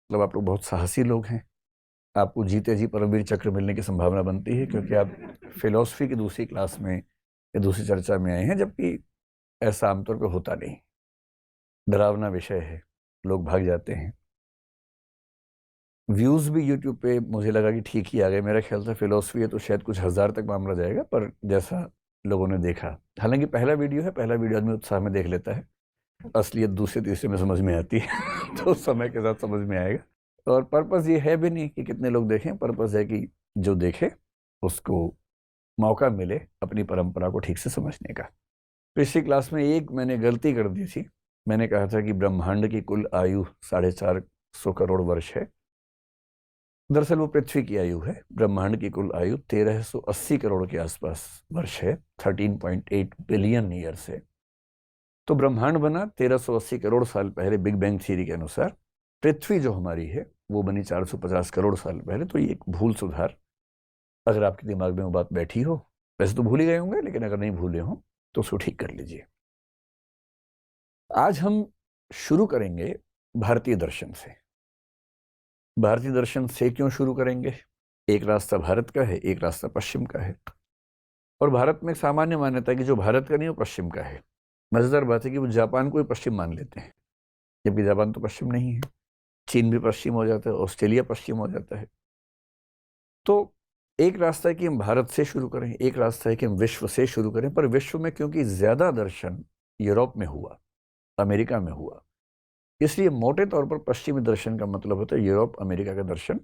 मतलब आप लोग बहुत साहसी लोग हैं। आपको जीते जी परमवीर चक्र मिलने की संभावना बनती है, क्योंकि आप फिलॉसफी की दूसरी क्लास में या दूसरी चर्चा में आए हैं, जबकि ऐसा आमतौर पर होता नहीं। डरावना विषय है, लोग भाग जाते हैं। व्यूज़ भी यूट्यूब पे मुझे लगा कि ठीक ही आ गए। मेरा ख्याल था फिलॉसफी है तो शायद कुछ हज़ार तक मामला जाएगा, पर जैसा लोगों ने देखा, हालांकि पहला वीडियो है, पहला वीडियो आदमी उत्साह में देख लेता है, असलियत दूसरे तीसरे में समझ में आती है तो समय के साथ समझ में आएगा। और पर्पस ये है भी नहीं कि कितने लोग देखें, पर्पस है कि जो देखे उसको मौका मिले अपनी परंपरा को ठीक से समझने का। पिछली क्लास में एक मैंने गलती कर दी थी। मैंने कहा था कि ब्रह्मांड की कुल आयु 450 करोड़ वर्ष है। दरअसल वो पृथ्वी की आयु है। ब्रह्मांड की कुल आयु 1380 करोड़ के आसपास वर्ष है, 13.8 बिलियन ईयर्स है। तो ब्रह्मांड बना 1380 करोड़ साल पहले बिग बैंग थ्योरी के अनुसार। पृथ्वी जो हमारी है वो बनी 450 करोड़ साल पहले। तो ये एक भूल सुधार, अगर आपके दिमाग में वो बात बैठी हो, वैसे तो भूल ही गए होंगे, लेकिन अगर नहीं भूले हो तो उसको ठीक कर लीजिए। आज हम शुरू करेंगे भारतीय दर्शन से। भारतीय दर्शन से क्यों शुरू करेंगे? एक रास्ता भारत का है, एक रास्ता पश्चिम का है। और भारत में एक सामान्य मान्यता है कि जो भारत का नहीं वो पश्चिम का है। मजेदार बात है कि वो जापान को ही पश्चिम मान लेते हैं, जबकि जापान तो पश्चिम नहीं है। चीन भी पश्चिम हो जाता है, ऑस्ट्रेलिया पश्चिम हो जाता है। तो एक रास्ता है कि हम भारत से शुरू करें, एक रास्ता है कि हम विश्व से शुरू करें। पर विश्व में क्योंकि ज्यादा दर्शन यूरोप में हुआ, अमेरिका में हुआ, इसलिए मोटे तौर पर पश्चिमी दर्शन का मतलब होता है यूरोप अमेरिका का दर्शन।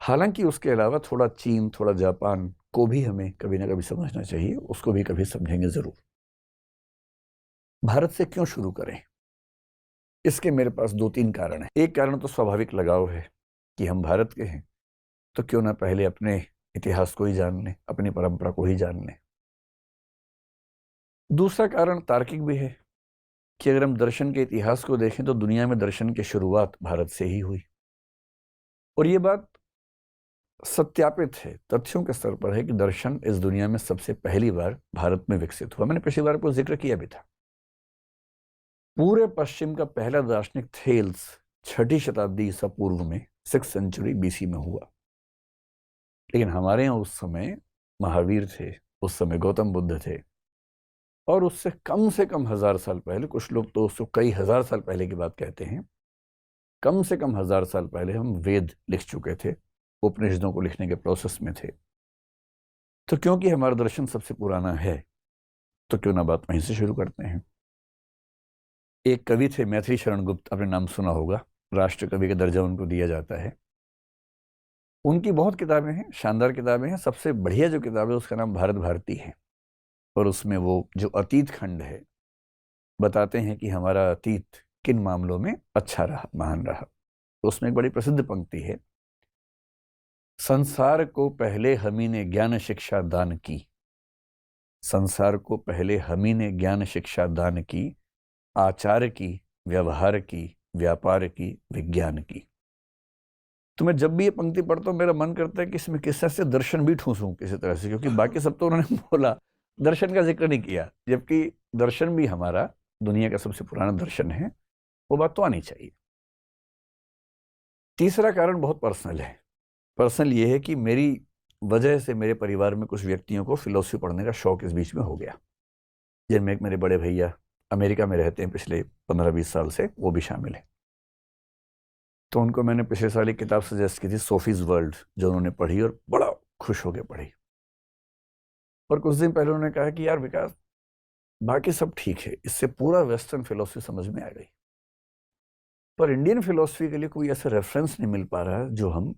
हालांकि उसके अलावा थोड़ा चीन, थोड़ा जापान को भी हमें कभी ना कभी समझना चाहिए, उसको भी कभी समझेंगे जरूर। भारत से क्यों शुरू करें? इसके मेरे पास दो तीन कारण हैं। एक कारण तो स्वाभाविक लगाव है कि हम भारत के हैं, तो क्यों ना पहले अपने इतिहास को ही जान लें, अपनी परंपरा को ही जान लें। दूसरा कारण तार्किक भी है कि अगर हम दर्शन के इतिहास को देखें तो दुनिया में दर्शन की शुरुआत भारत से ही हुई। और ये बात सत्यापित है, तथ्यों के स्तर पर है कि दर्शन इस दुनिया में सबसे पहली बार भारत में विकसित हुआ। मैंने पिछली बार को जिक्र किया भी था। पूरे पश्चिम का पहला दार्शनिक थेल्स 6ठी शताब्दी ईसा पूर्व में, 6th century BC में हुआ। लेकिन हमारे यहाँ उस समय महावीर थे, उस समय गौतम बुद्ध थे। और उससे कम से कम 1000 साल पहले, कुछ लोग तो उससे कई हजार साल पहले की बात कहते हैं, कम से कम 1000 साल पहले हम वेद लिख चुके थे, उपनिषदों को लिखने के प्रोसेस में थे। तो क्योंकि हमारा दर्शन सबसे पुराना है, तो क्यों ना बात वहीं से शुरू करते हैं। एक कवि थे मैथिली शरण गुप्त, आपने नाम सुना होगा, राष्ट्र कवि का दर्जा उनको दिया जाता है। उनकी बहुत किताबें हैं, शानदार किताबें हैं। सबसे बढ़िया जो किताब है उसका नाम भारत भारती है। और उसमें वो जो अतीत खंड है, बताते हैं कि हमारा अतीत किन मामलों में अच्छा रहा, महान रहा। तो उसमें एक बड़ी प्रसिद्ध पंक्ति है, संसार को पहले हमी ने ज्ञान शिक्षा दान की। संसार को पहले हमी ने ज्ञान शिक्षा दान की, आचार की, व्यवहार की, व्यापार की, विज्ञान की। तो मैं जब भी ये पंक्ति पढ़ता हूँ मेरा मन करता है कि इसमें किस तरह से दर्शन भी ठूंसूं किसी तरह से, क्योंकि बाकी सब तो उन्होंने बोला, दर्शन का जिक्र नहीं किया, जबकि दर्शन भी हमारा दुनिया का सबसे पुराना दर्शन है। वो बात तो आनी चाहिए। तीसरा कारण बहुत पर्सनल है। पर्सनल ये है कि मेरी वजह से मेरे परिवार में कुछ व्यक्तियों को फिलोसफी पढ़ने का शौक इस बीच में हो गया, जिनमें एक मेरे बड़े भैया अमेरिका में रहते हैं पिछले 15-20 साल से, वो भी शामिल है। तो उनको मैंने पिछले साल एक किताब सजेस्ट की थी, सोफीज वर्ल्ड, जो उन्होंने पढ़ी और बड़ा खुश होकर पढ़ी। और कुछ दिन पहले उन्होंने कहा कि यार विकास, बाकी सब ठीक है, इससे पूरा वेस्टर्न फिलोसफी समझ में आ गई, पर इंडियन फिलोसफी के लिए कोई ऐसा रेफरेंस नहीं मिल पा रहा है जो हम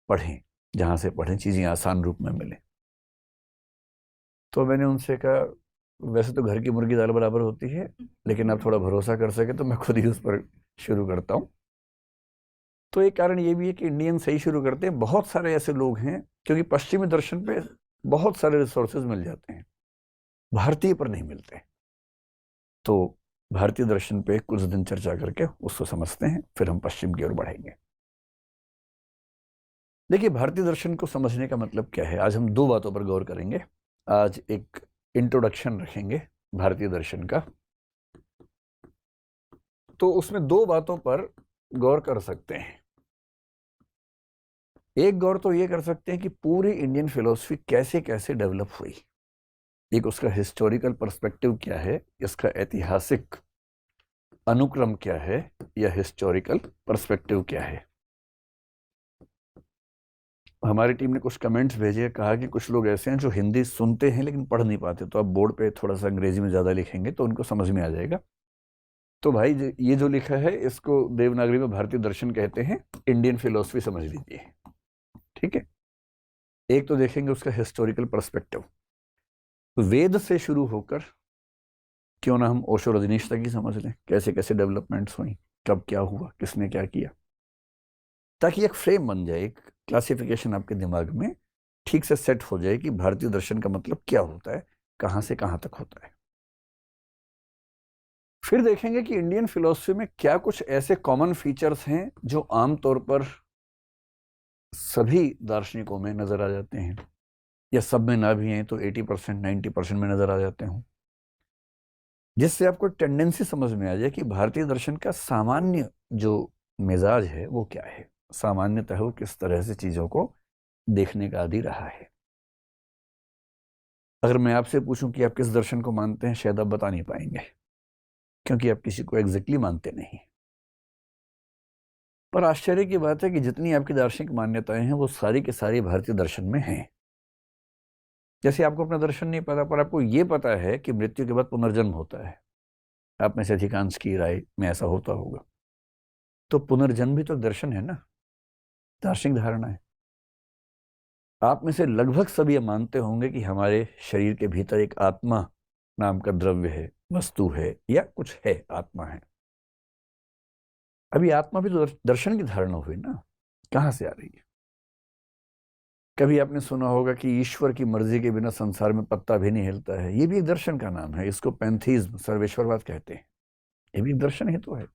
पढ़ें, जहां से पढ़ें चीजें आसान रूप में मिले। तो मैंने उनसे कहा, वैसे तो घर की मुर्गी दाल बराबर होती है, लेकिन आप थोड़ा भरोसा कर सके तो मैं खुद ही उस पर शुरू करता हूँ। तो एक कारण ये भी है कि इंडियन सही शुरू करते हैं। बहुत सारे ऐसे लोग हैं, क्योंकि पश्चिमी दर्शन पे बहुत सारे रिसोर्सेज मिल जाते हैं, भारतीय पर नहीं मिलते। तो भारतीय दर्शन पे कुछ दिन चर्चा करके उसको समझते हैं, फिर हम पश्चिम की ओर बढ़ेंगे। देखिए, भारतीय दर्शन को समझने का मतलब क्या है, आज हम दो बातों पर गौर करेंगे। आज एक इंट्रोडक्शन रखेंगे भारतीय दर्शन का, तो उसमें दो बातों पर गौर कर सकते हैं। एक गौर तो ये कर सकते हैं कि पूरी इंडियन फिलोसफी कैसे कैसे डेवलप हुई। एक उसका हिस्टोरिकल पर्सपेक्टिव क्या है, इसका ऐतिहासिक अनुक्रम क्या है, या हिस्टोरिकल पर्सपेक्टिव क्या है। हमारी टीम ने कुछ कमेंट्स भेजे, कहा कि कुछ लोग ऐसे हैं जो हिंदी सुनते हैं लेकिन पढ़ नहीं पाते, तो आप बोर्ड पे थोड़ा सा अंग्रेजी में ज़्यादा लिखेंगे तो उनको समझ में आ जाएगा। तो भाई ये जो लिखा है इसको देवनागरी में भारतीय दर्शन कहते हैं, इंडियन फिलोसफी समझ लीजिए। ठीक है, एक तो देखेंगे उसका हिस्टोरिकल पर्सपेक्टिव। वेद से शुरू होकर क्यों ना हम ओशो रजनीश तक ही समझ लें, कैसे कैसे डेवलपमेंट्स हुई, कब क्या हुआ, किसने क्या किया, ताकि एक फ्रेम बन जाए, एक क्लासिफिकेशन आपके दिमाग में ठीक से सेट हो जाए कि भारतीय दर्शन का मतलब क्या होता है, कहां से कहां तक होता है। फिर देखेंगे कि इंडियन फिलोसफी में क्या कुछ ऐसे कॉमन फीचर्स हैं जो आमतौर पर सभी दार्शनिकों में नजर आ जाते हैं, या सब में ना भी हैं तो 80% 90% में नजर आ जाते हों, जिससे आपको टेंडेंसी समझ में आ जाए कि भारतीय दर्शन का सामान्य जो मिजाज है वो क्या है, सामान्यतः वो किस तरह से चीजों को देखने का आदी रहा है। अगर मैं आपसे पूछूं कि आप किस दर्शन को मानते हैं, शायद आप बता नहीं पाएंगे, क्योंकि आप किसी को एग्जैक्टली मानते नहीं। पर आश्चर्य की बात है कि जितनी आपकी दार्शनिक मान्यताएं हैं वो सारी की सारी भारतीय दर्शन में हैं। जैसे आपको अपना दर्शन नहीं पता, पर आपको ये पता है कि मृत्यु के बाद पुनर्जन्म होता है। आप में से अधिकांश की राय में ऐसा होता होगा। तो पुनर्जन्म भी तो दर्शन है ना, दार्शनिक धारणा है। आप में से लगभग सब ये मानते होंगे कि हमारे शरीर के भीतर एक आत्मा नाम का द्रव्य है, वस्तु है, या कुछ है, आत्मा है। अभी आत्मा भी तो दर्शन की धारणा हुई ना, कहां से आ रही है। कभी आपने सुना होगा कि ईश्वर की मर्जी के बिना संसार में पत्ता भी नहीं हिलता है, ये भी एक दर्शन का नाम है। इसको पैंथीज्म, सर्वेश्वरवाद कहते हैं। ये भी एक दर्शन ही तो है।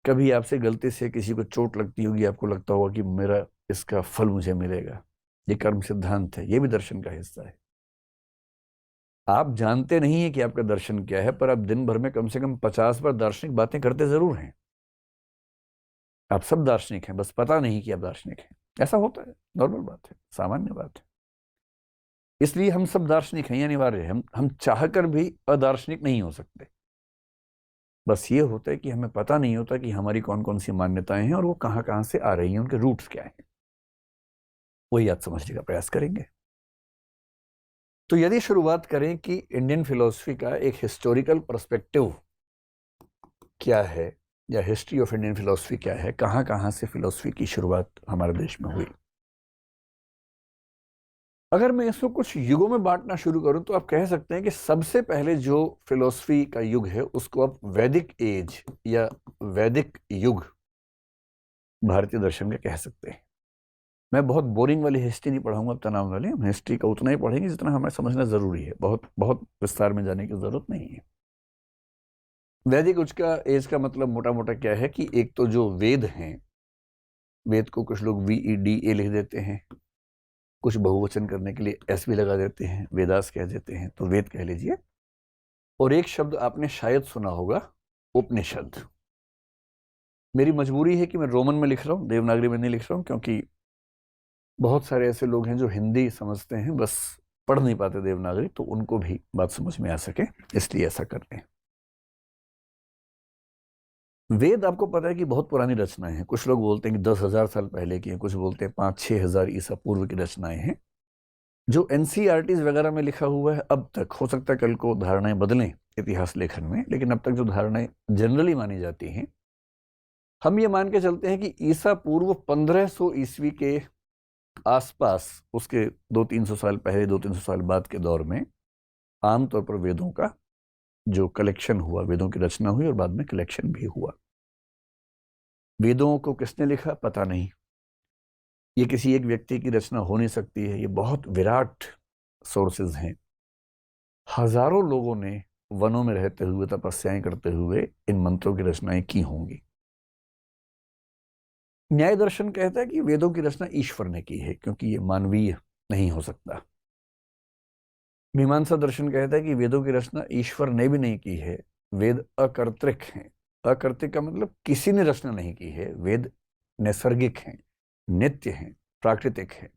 कभी आपसे गलती से किसी को चोट लगती होगी, आपको लगता होगा कि मेरा इसका फल मुझे मिलेगा, ये कर्म सिद्धांत है, ये भी दर्शन का हिस्सा है। आप जानते नहीं है कि आपका दर्शन क्या है, पर आप दिन भर में कम से कम 50 बार दार्शनिक बातें करते जरूर हैं। आप सब दार्शनिक हैं, बस पता नहीं कि आप दार्शनिक हैं। ऐसा होता है, नॉर्मल बात है, सामान्य बात है। इसलिए हम सब दार्शनिक हैं, ये अनिवार्य है। हम चाहकर भी अदार्शनिक नहीं हो सकते। बस ये होता है कि हमें पता नहीं होता कि हमारी कौन कौन सी मान्यताएं हैं और वो कहाँ कहाँ से आ रही हैं, उनके रूट्स क्या हैं। वही आज समझने का प्रयास करेंगे। तो यदि शुरुआत करें कि इंडियन फिलोसफी का एक हिस्टोरिकल पर्सपेक्टिव क्या है, या हिस्ट्री ऑफ इंडियन फिलोसफी क्या है, कहाँ कहाँ से फिलोसफी की शुरुआत हमारे देश में हुई। अगर मैं इसको कुछ युगों में बांटना शुरू करूं तो आप कह सकते हैं कि सबसे पहले जो फिलोसफी का युग है उसको आप वैदिक एज या वैदिक युग भारतीय दर्शन का कह सकते हैं। मैं बहुत बोरिंग वाली हिस्ट्री नहीं पढ़ाऊंगा, तनाव वाली। हम हिस्ट्री का उतना ही पढ़ेंगे जितना हमें समझना जरूरी है, बहुत बहुत विस्तार में जाने की जरूरत नहीं है। वैदिक उसका एज का मतलब मोटा मोटा क्या है कि एक तो जो वेद हैं, वेद को कुछ लोग VEDA लिख देते हैं, कुछ बहुवचन करने के लिए S भी लगा देते हैं, वेदास कह देते हैं, तो वेद कह लीजिए। और एक शब्द आपने शायद सुना होगा, उपनिषद। मेरी मजबूरी है कि मैं रोमन में लिख रहा हूँ, देवनागरी में नहीं लिख रहा हूँ, क्योंकि बहुत सारे ऐसे लोग हैं जो हिंदी समझते हैं, बस पढ़ नहीं पाते देवनागरी, तो उनको भी बात समझ में आ सके इसलिए ऐसा करते हैं। वेद आपको पता है कि बहुत पुरानी रचनाएं हैं। कुछ लोग बोलते हैं कि 10,000 साल पहले की हैं, कुछ बोलते हैं 5-6 हजार ईसा पूर्व की रचनाएं हैं। जो NCERTs वगैरह में लिखा हुआ है अब तक, हो सकता है कल को धारणाएं बदलें इतिहास लेखन में, लेकिन अब तक जो धारणाएं जनरली मानी जाती हैं, हम ये मान के चलते हैं कि ईसा पूर्व 1500 ईस्वी के आसपास, उसके 200-300 साल पहले, 200-300 साल बाद के दौर में आमतौर पर वेदों का जो कलेक्शन हुआ, वेदों की रचना हुई और बाद में कलेक्शन भी हुआ। वेदों को किसने लिखा पता नहीं, ये किसी एक व्यक्ति की रचना हो नहीं सकती है, ये बहुत विराट सोर्सेज हैं। हजारों लोगों ने वनों में रहते हुए, तपस्याएं करते हुए इन मंत्रों की रचनाएं की होंगी। न्याय दर्शन कहता है कि वेदों की रचना ईश्वर ने की है, क्योंकि ये मानवीय नहीं हो सकता। मीमांसा दर्शन कहता है कि वेदों की रचना ईश्वर ने भी नहीं की है, वेद अकर्तृक हैं। अकर्तृक का मतलब किसी ने रचना नहीं की है, वेद नैसर्गिक हैं, नित्य हैं, प्राकृतिक हैं।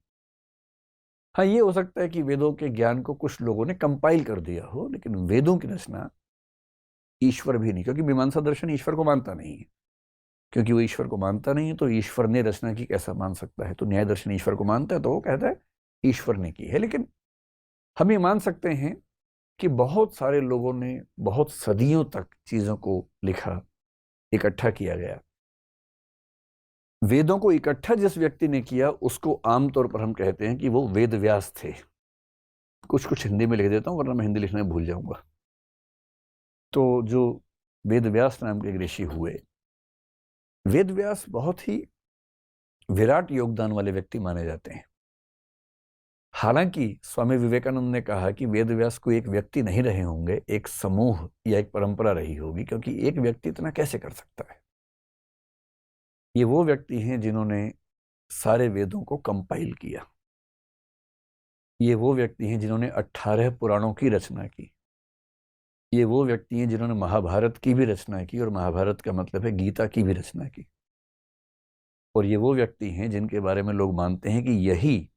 हाँ, ये हो सकता है कि वेदों के ज्ञान को कुछ लोगों ने कंपाइल कर दिया हो, लेकिन वेदों की रचना ईश्वर भी नहीं, क्योंकि मीमांसा दर्शन ईश्वर को मानता नहीं है। क्योंकि वो ईश्वर को मानता नहीं है तो ईश्वर ने रचना की कैसा मान सकता है। तो न्याय दर्शन ईश्वर को मानता है तो वो कहता है ईश्वर ने की है। लेकिन हम ये मान सकते हैं कि बहुत सारे लोगों ने बहुत सदियों तक चीजों को लिखा, इकट्ठा किया गया। वेदों को इकट्ठा जिस व्यक्ति ने किया उसको आमतौर पर हम कहते हैं कि वो वेद व्यास थे। कुछ कुछ हिंदी में लिख देता हूं वरना मैं हिंदी लिखने भूल जाऊंगा। तो जो वेद व्यास नाम के एक ऋषि हुए, वेद व्यास बहुत ही विराट योगदान वाले व्यक्ति माने जाते हैं। हालांकि स्वामी विवेकानंद ने कहा कि वेद व्यास कोई एक व्यक्ति नहीं रहे होंगे, एक समूह या एक परंपरा रही होगी, क्योंकि एक व्यक्ति इतना कैसे कर सकता है। ये वो व्यक्ति हैं जिन्होंने सारे वेदों को कंपाइल किया। ये वो व्यक्ति हैं जिन्होंने 18 पुराणों की रचना की। ये वो व्यक्ति हैं जिन्होंने महाभारत की भी रचना की, और महाभारत का मतलब है गीता की भी रचना की। और ये वो व्यक्ति हैं जिनके बारे में लोग मानते हैं कि यही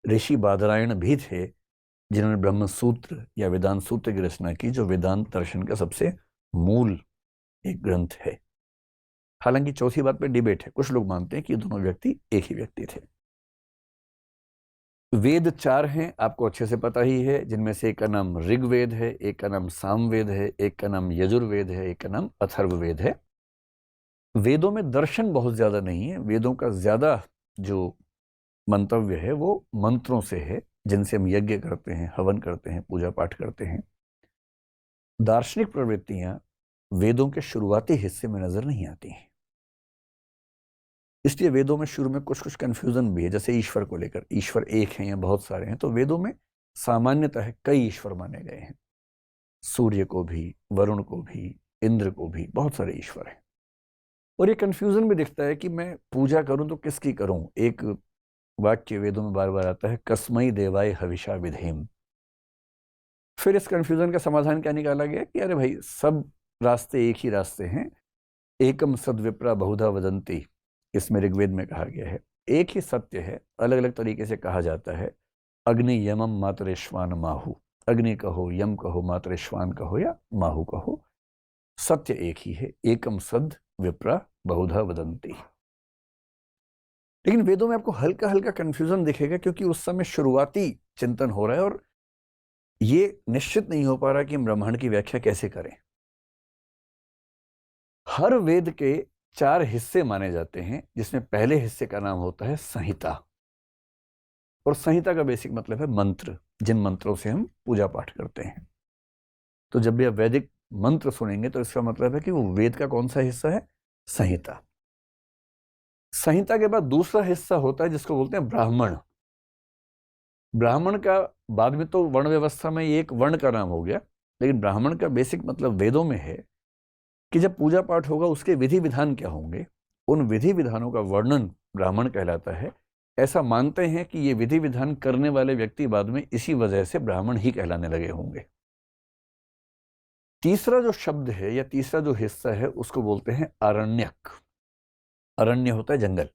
ऋषि बादरायण भी थे जिन्होंने ब्रह्म सूत्र या वेदांत सूत्र की रचना की, जो वेदांत दर्शन का सबसे मूल एक ग्रंथ है। हालांकि चौथी बात पे डिबेट है। कुछ लोग मानते हैं कि ये दोनों व्यक्ति एक ही व्यक्ति थे। वेद 4 हैं, आपको अच्छे से पता ही है, जिनमें से एक का नाम ऋग्वेद है, एक का नाम सामवेद है, एक का नाम यजुर्वेद है, एक का नाम अथर्ववेद है। वेदों में दर्शन बहुत ज्यादा नहीं है। वेदों का ज्यादा जो मंतव्य है वो मंत्रों से है, जिनसे हम यज्ञ करते हैं, हवन करते हैं, पूजा पाठ करते हैं। दार्शनिक प्रवृत्तियां वेदों के शुरुआती हिस्से में नजर नहीं आती हैं। इसलिए वेदों में शुरू में कुछ कुछ कंफ्यूजन भी है। जैसे ईश्वर को लेकर, ईश्वर एक है या बहुत सारे हैं, तो वेदों में सामान्यतः कई ईश्वर माने गए हैं। सूर्य को भी, वरुण को भी, इंद्र को भी, बहुत सारे ईश्वर हैं। और ये कंफ्यूजन भी दिखता है कि मैं पूजा करूं तो किसकी करूं। एक वाक्य वेदों में बार बार आता है, कस्मै देवाय हविषा विधेम। फिर इस कंफ्यूजन का समाधान क्या निकाला गया कि अरे भाई, सब रास्ते एक ही रास्ते हैं। एकम सद्विप्रा बहुधा वदंती, इसमें ऋग्वेद में कहा गया है। एक ही सत्य है, अलग अलग तरीके से कहा जाता है। अग्नि यमम मातरेश्वान माहु, अग्नि कहो, यम कहो, मातरेश्वान कहो या माहु कहो, सत्य एक ही है। एकम सद विप्रा बहुधा वदंती। लेकिन वेदों में आपको हल्का हल्का कंफ्यूजन दिखेगा, क्योंकि उस समय शुरुआती चिंतन हो रहा है और ये निश्चित नहीं हो पा रहा कि हम ब्रह्मांड की व्याख्या कैसे करें। हर वेद के 4 हिस्से माने जाते हैं, जिसमें पहले हिस्से का नाम होता है संहिता। और संहिता का बेसिक मतलब है मंत्र, जिन मंत्रों से हम पूजा पाठ करते हैं। तो जब भी आप वैदिक मंत्र सुनेंगे तो इसका मतलब है कि वो वेद का कौन सा हिस्सा है, संहिता। संहिता के बाद दूसरा हिस्सा होता है जिसको बोलते हैं ब्राह्मण। ब्राह्मण का बाद में तो वर्ण व्यवस्था में एक वर्ण का नाम हो गया, लेकिन ब्राह्मण का बेसिक मतलब वेदों में है कि जब पूजा पाठ होगा उसके विधि विधान क्या होंगे। उन विधि विधानों का वर्णन ब्राह्मण कहलाता है। ऐसा मानते हैं कि ये विधि विधान करने वाले व्यक्ति बाद में इसी वजह से ब्राह्मण ही कहलाने लगे होंगे। तीसरा जो शब्द है या तीसरा जो हिस्सा है उसको बोलते हैं आरण्यक। अरण्य होता है जंगल।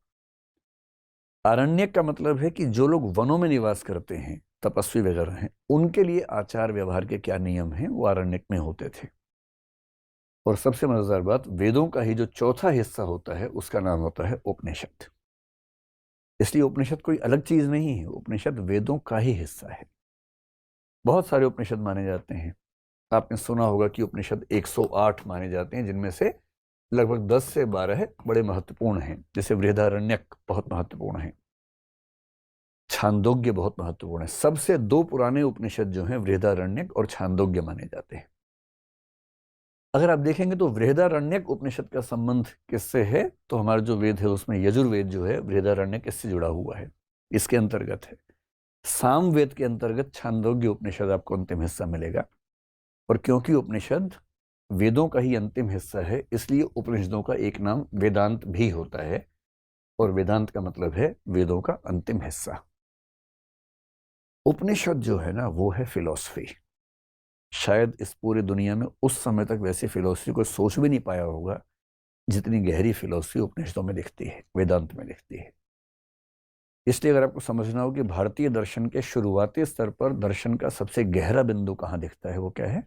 आरण्यक का मतलब है कि जो लोग वनों में निवास करते हैं, तपस्वी वगैरह हैं, उनके लिए आचार व्यवहार के क्या नियम हैं वो आरण्यक में होते थे। और सबसे मजेदार बात, वेदों का ही जो चौथा हिस्सा होता है उसका नाम होता है उपनिषद। इसलिए उपनिषद कोई अलग चीज नहीं है, उपनिषद वेदों का ही हिस्सा है। बहुत सारे उपनिषद माने जाते हैं। आपने सुना होगा कि उपनिषद 108 माने जाते हैं, जिनमें से लगभग 10 से 12 बड़े महत्वपूर्ण हैं। जैसे बृहदारण्यक बहुत महत्वपूर्ण है, छांदोग्य बहुत महत्वपूर्ण है। सबसे 2 पुराने उपनिषद जो हैं बृहदारण्यक और छांदोग्य माने जाते हैं। अगर आप देखेंगे तो बृहदारण्यक उपनिषद का संबंध किससे है, तो हमारा जो वेद है उसमें यजुर्वेद जो है बृहदारण्यक इससे जुड़ा हुआ है, इसके अंतर्गत है। सामवेद के अंतर्गत छांदोग्य उपनिषद आपको अंतिम हिस्सा मिलेगा। और क्योंकि उपनिषद वेदों का ही अंतिम हिस्सा है, इसलिए उपनिषदों का एक नाम वेदांत भी होता है। और वेदांत का मतलब है वेदों का अंतिम हिस्सा। उपनिषद जो है ना वो है फिलॉसफी। शायद इस पूरी दुनिया में उस समय तक वैसी फिलॉसफी कोई सोच भी नहीं पाया होगा जितनी गहरी फिलॉसफी उपनिषदों में दिखती है, वेदांत में दिखती है। इसलिए अगर आपको समझना हो कि भारतीय दर्शन के शुरुआती स्तर पर दर्शन का सबसे गहरा बिंदु कहाँ दिखता है, वो क्या है?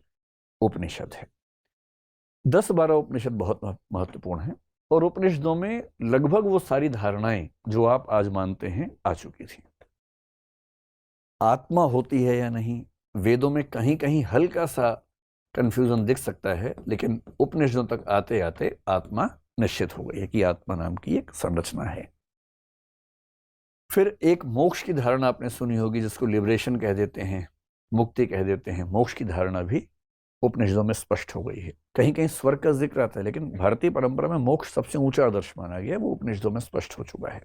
उपनिषद है। 10-12 उपनिषद बहुत महत्वपूर्ण हैं, और उपनिषदों में लगभग वो सारी धारणाएं जो आप आज मानते हैं आ चुकी थी। आत्मा होती है या नहीं, वेदों में कहीं कहीं हल्का सा कंफ्यूजन दिख सकता है, लेकिन उपनिषदों तक आते आते आत्मा निश्चित हो गई है कि आत्मा नाम की एक संरचना है। फिर एक मोक्ष की धारणा आपने सुनी होगी, जिसको लिबरेशन कह देते हैं, मुक्ति कह देते हैं। मोक्ष की धारणा भी उपनिषदों में स्पष्ट हो गई है। कहीं कहीं स्वर्ग का जिक्र आता है, लेकिन भारतीय परंपरा में मोक्ष सबसे ऊंचा आदर्श माना गया है, वो उपनिषदों में स्पष्ट हो चुका है।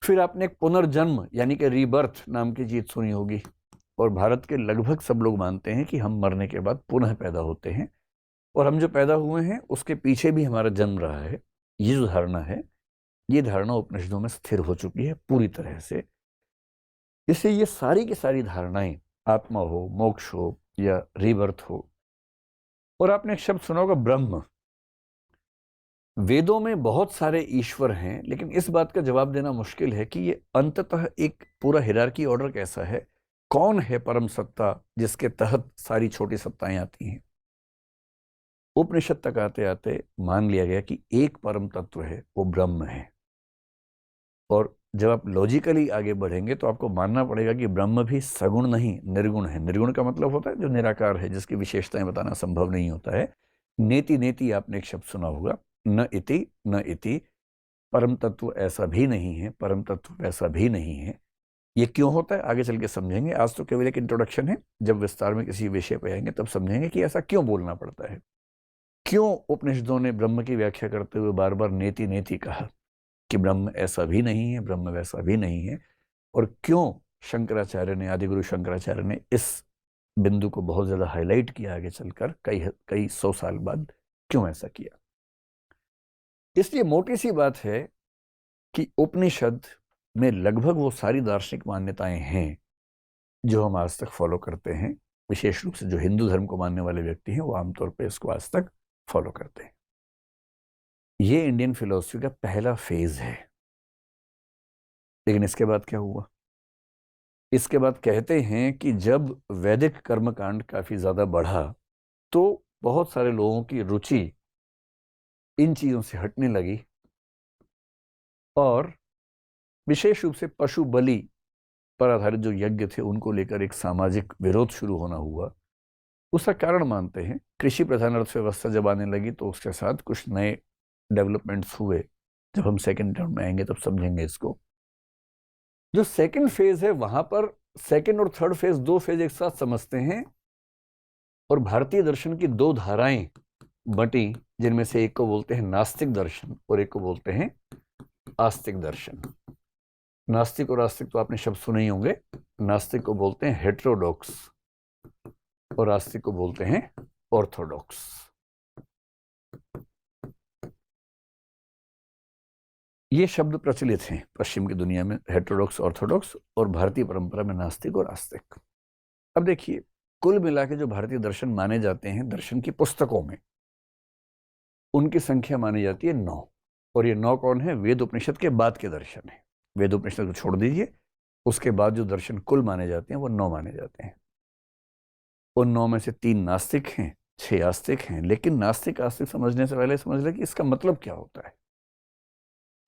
फिर आपने एक पुनर्जन्म यानी कि रीबर्थ नाम की चीज सुनी होगी, और भारत के लगभग सब लोग मानते हैं कि हम मरने के बाद पुनः पैदा होते हैं, और हम जो पैदा हुए हैं उसके पीछे भी हमारा जन्म रहा है। ये जो धारणा है, ये धारणा उपनिषदों में स्थिर हो चुकी है पूरी तरह से। इसलिए ये सारी की सारी धारणाएं, आत्मा हो, मोक्ष हो या रीबर्थ हो। और आपने एक शब्द सुना होगा, ब्रह्म। वेदों में बहुत सारे ईश्वर हैं, लेकिन इस बात का जवाब देना मुश्किल है कि ये अंततः एक पूरा हिरार्की ऑर्डर कैसा है, कौन है परम सत्ता जिसके तहत सारी छोटी सत्ताएं आती हैं। उपनिषद तक आते आते मान लिया गया कि एक परम तत्व है, वो ब्रह्म है। और जब आप लॉजिकली आगे बढ़ेंगे तो आपको मानना पड़ेगा कि ब्रह्म भी सगुण नहीं, निर्गुण है। निर्गुण का मतलब होता है जो निराकार है, जिसकी विशेषताएं बताना संभव नहीं होता है। नेति नेति आपने एक शब्द सुना होगा, न इति न इति। परम तत्व ऐसा भी नहीं है, परम तत्व वैसा भी नहीं है। ये क्यों होता है आगे चल के समझेंगे। आज तो केवल एक इंट्रोडक्शन है, जब विस्तार में किसी विषय पर आएंगे तब समझेंगे कि ऐसा क्यों बोलना पड़ता है, क्यों उपनिषदों ने ब्रह्म की व्याख्या करते हुए बार बार नेति नेति कहा कि ब्रह्म ऐसा भी नहीं है, ब्रह्म वैसा भी नहीं है। और क्यों शंकराचार्य ने, आदिगुरु शंकराचार्य ने इस बिंदु को बहुत ज्यादा हाईलाइट किया आगे चलकर, कई 100 साल बाद क्यों ऐसा किया। इसलिए मोटी सी बात है कि उपनिषद में लगभग वो सारी दार्शनिक मान्यताएं हैं जो हम आज तक फॉलो करते हैं। विशेष रूप से जो हिंदू धर्म को मानने वाले व्यक्ति हैं, वो आमतौर पर इसको आज तक फॉलो करते हैं। ये इंडियन फिलॉसफी का पहला फेज है। लेकिन इसके बाद क्या हुआ? इसके बाद कहते हैं कि जब वैदिक कर्मकांड काफी ज्यादा बढ़ा, तो बहुत सारे लोगों की रुचि इन चीजों से हटने लगी, और विशेष रूप से पशु बलि पर आधारित जो यज्ञ थे उनको लेकर एक सामाजिक विरोध शुरू होना हुआ। उसका कारण मानते हैं कृषि प्रधान अर्थव्यवस्था जब आने लगी, तो उसके साथ कुछ नए डेवलपमेंट्स हुए। जब हम सेकेंड टर्म में आएंगे तब समझेंगे इसको। जो सेकंड फेज है, वहां पर सेकंड और थर्ड फेज, दो फेज एक साथ समझते हैं। और भारतीय दर्शन की दो धाराएं बटी, जिनमें से एक को बोलते हैं नास्तिक दर्शन और एक को बोलते हैं आस्तिक दर्शन। नास्तिक और आस्तिक तो आपने शब्द सुने ही होंगे। नास्तिक को बोलते हैं हेटेरोडॉक्स और आस्तिक को बोलते हैं ऑर्थोडॉक्स। ये शब्द प्रचलित हैं पश्चिम की दुनिया में, हेटेरोडॉक्स, ऑर्थोडॉक्स, और भारतीय परंपरा में नास्तिक और आस्तिक। अब देखिए, कुल मिला के जो भारतीय दर्शन माने जाते हैं दर्शन की पुस्तकों में, उनकी संख्या मानी जाती है 9। और ये 9 कौन है? वेद उपनिषद के बाद के दर्शन है। वेद उपनिषद को छोड़ दीजिए, उसके बाद जो दर्शन कुल माने जाते हैं वो 9 माने जाते हैं। उन 9 में से 3 नास्तिक हैं, 6 आस्तिक हैं। लेकिन नास्तिक आस्तिक समझने से पहले समझ लें कि इसका मतलब क्या होता है।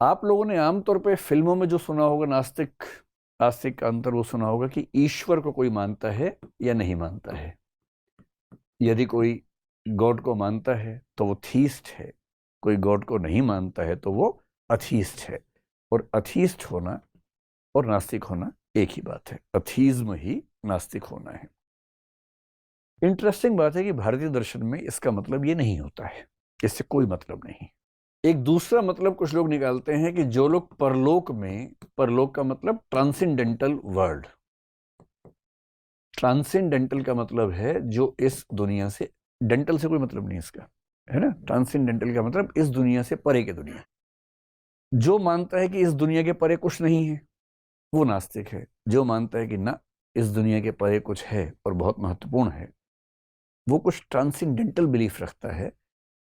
आप लोगों ने आमतौर पर फिल्मों में जो सुना होगा नास्तिक आस्तिक का अंतर, वो सुना होगा कि ईश्वर को कोई मानता है या नहीं मानता है। यदि कोई गॉड को मानता है तो वो थीस्ट है, कोई गॉड को नहीं मानता है तो वो अथीस्ट है। और अथीस्ट होना और नास्तिक होना एक ही बात है। अथीज्म ही नास्तिक होना है। इंटरेस्टिंग बात है कि भारतीय दर्शन में इसका मतलब ये नहीं होता है, इससे कोई मतलब नहीं। एक दूसरा मतलब कुछ लोग निकालते हैं कि जो लोग परलोक में, परलोक का मतलब ट्रांसेंडेंटल वर्ल्ड। ट्रांसेंडेंटल का मतलब है जो इस दुनिया से, डेंटल से कोई मतलब नहीं इसका, है ना। ट्रांसेंडेंटल का मतलब इस दुनिया से परे की दुनिया। जो मानता है कि इस दुनिया के परे कुछ नहीं है वो नास्तिक है। जो मानता है कि ना, इस दुनिया के परे कुछ है और बहुत महत्वपूर्ण है, वो कुछ ट्रांसेंडेंटल बिलीफ रखता है,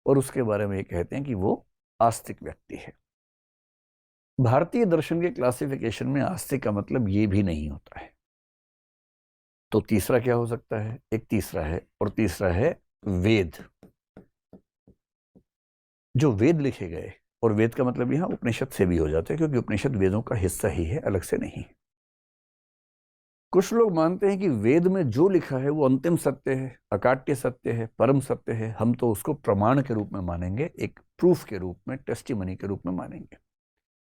और उसके बारे में ये कहते हैं कि वो आस्तिक व्यक्ति है। भारतीय दर्शन के क्लासिफिकेशन में आस्तिक का मतलब ये भी नहीं होता है। तो तीसरा क्या हो सकता है? एक तीसरा है, और तीसरा है वेद। जो वेद लिखे गए, और वेद का मतलब यहां उपनिषद से भी हो जाता है, क्योंकि उपनिषद वेदों का हिस्सा ही है, अलग से नहीं। कुछ लोग मानते हैं कि वेद में जो लिखा है वो अंतिम सत्य है, अकाट्य सत्य है, परम सत्य है। हम तो उसको प्रमाण के रूप में मानेंगे, एक प्रूफ के रूप में, टेस्टिमनी के रूप में मानेंगे।